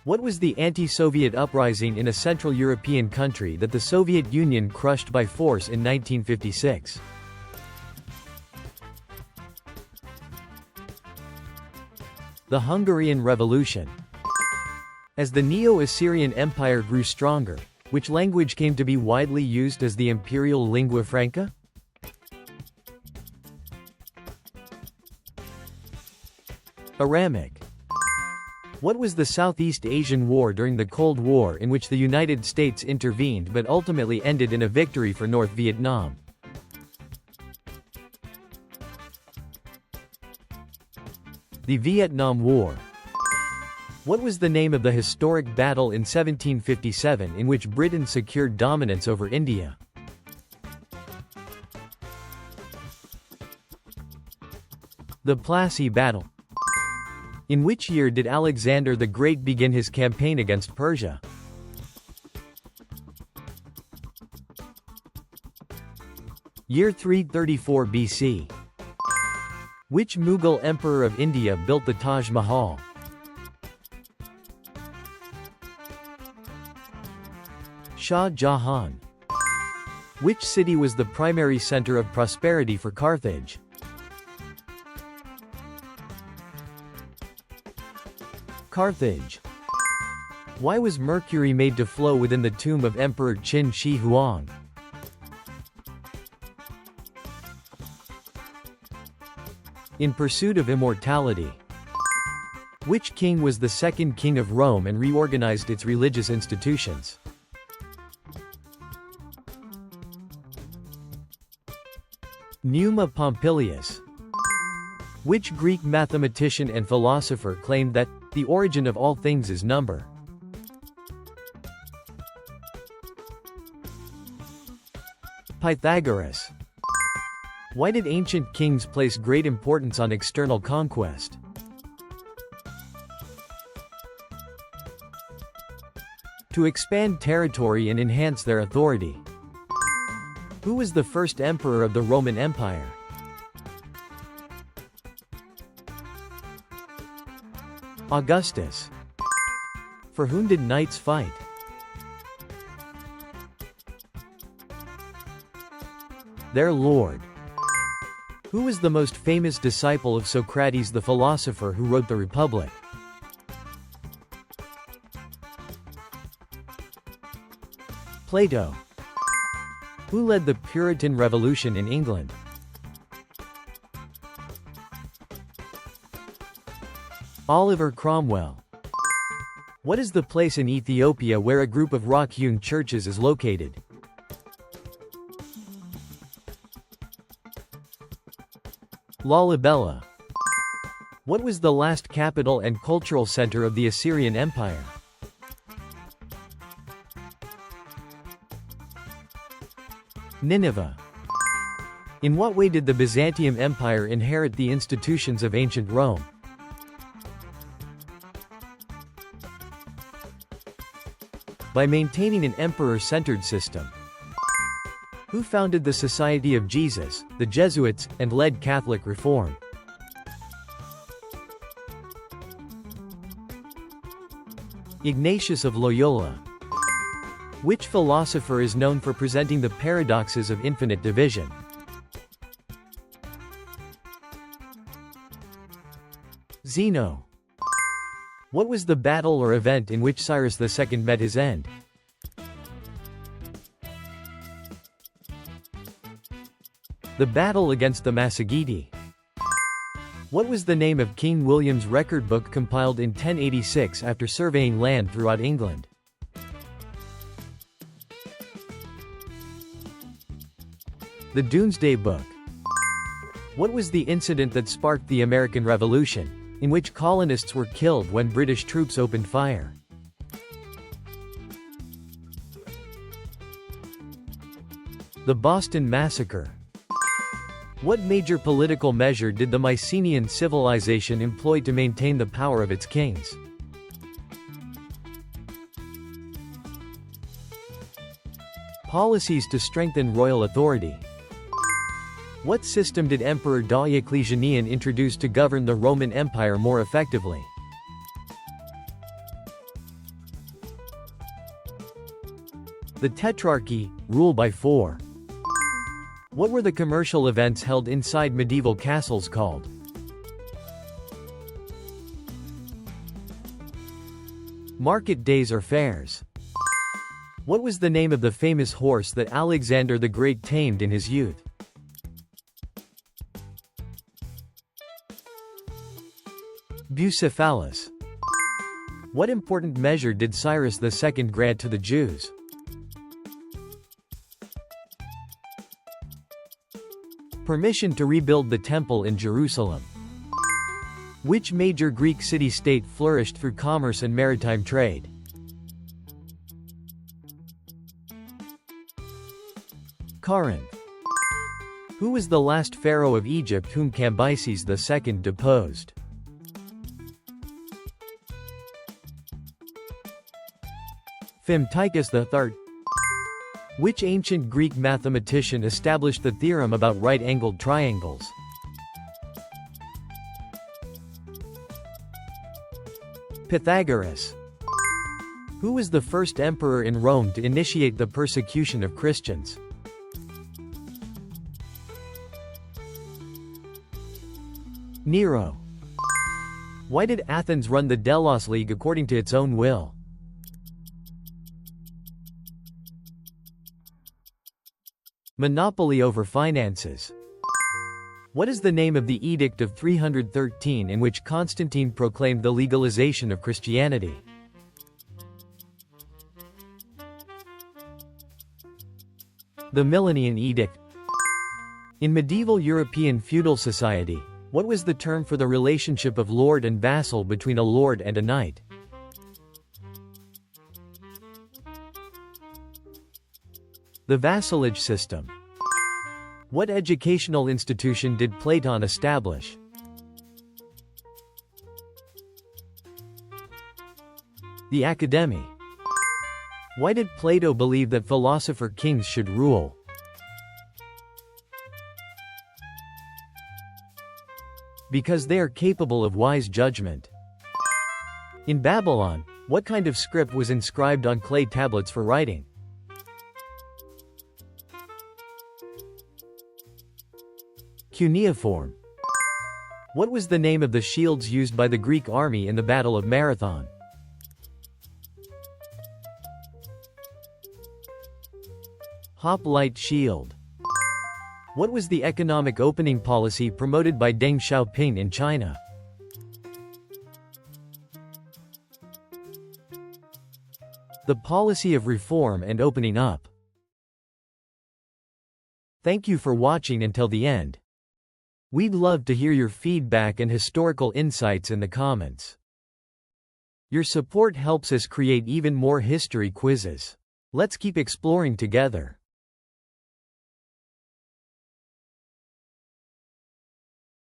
What was the anti-Soviet uprising in a Central European country that the Soviet Union crushed by force in 1956? The Hungarian Revolution. As the Neo-Assyrian Empire grew stronger, which language came to be widely used as the imperial lingua franca? Aramaic. What was the Southeast Asian War during the Cold War in which the United States intervened but ultimately ended in a victory for North Vietnam? The Vietnam War. What was the name of the historic battle in 1757 in which Britain secured dominance over India? The Plassey Battle. In which year did Alexander the Great begin his campaign against Persia? Year 334 BC. Which Mughal emperor of India built the Taj Mahal? Shah Jahan. Which city was the primary center of prosperity for Carthage? Carthage. Why was mercury made to flow within the tomb of Emperor Qin Shi Huang? In pursuit of immortality. Which king was the second king of Rome and reorganized its religious institutions? Numa Pompilius. Which Greek mathematician and philosopher claimed that the origin of all things is number? Pythagoras. Why did ancient kings place great importance on external conquest? To expand territory and enhance their authority. Who was the first emperor of the Roman Empire? Augustus. For whom did knights fight? Their lord. Who was the most famous disciple of Socrates the philosopher who wrote the Republic? Plato. Who led the Puritan Revolution in England? Oliver Cromwell. What is the place in Ethiopia where a group of rock-hewn churches is located? Lalibela. What was the last capital and cultural center of the Assyrian Empire? Nineveh. In what way did the Byzantium Empire inherit the institutions of ancient Rome? By maintaining an emperor-centered system. Who founded the Society of Jesus, the Jesuits, and led Catholic reform? Ignatius of Loyola. Which philosopher is known for presenting the paradoxes of infinite division? Zeno. What was the battle or event in which Cyrus II met his end? The battle against the Massagetae. What was the name of King William's record book compiled in 1086 after surveying land throughout England? The Domesday Book. What was the incident that sparked the American Revolution, in which colonists were killed when British troops opened fire? The Boston Massacre. What major political measure did the Mycenaean civilization employ to maintain the power of its kings? Policies to strengthen royal authority. What system did Emperor Diocletian introduce to govern the Roman Empire more effectively? The Tetrarchy, rule by 4. What were the commercial events held inside medieval castles called? Market days or fairs. What was the name of the famous horse that Alexander the Great tamed in his youth? Bucephalus. What important measure did Cyrus II grant to the Jews? Permission to rebuild the temple in Jerusalem. Which major Greek city-state flourished through commerce and maritime trade? Corinth. Who was the last pharaoh of Egypt whom Cambyses II deposed? Phamticus III. Which ancient Greek mathematician established the theorem about right-angled triangles? Pythagoras. Who was the first emperor in Rome to initiate the persecution of Christians? Nero. Why did Athens run the Delos League according to its own will? Monopoly over finances. What is the name of the Edict of 313 in which Constantine proclaimed the legalization of Christianity? The Millennian Edict. In medieval European feudal society, what was the term for the relationship of lord and vassal between a lord and a knight? The vassalage system. What educational institution did Platon establish? The Academy. Why did Plato believe that philosopher kings should rule? Because they are capable of wise judgment. In Babylon, what kind of script was inscribed on clay tablets for writing? Cuneiform. What was the name of the shields used by the Greek army in the Battle of Marathon? Hoplite shield. What was the economic opening policy promoted by Deng Xiaoping in China? The policy of reform and opening up. Thank you for watching until the end. We'd love to hear your feedback and historical insights in the comments. Your support helps us create even more history quizzes. Let's keep exploring together.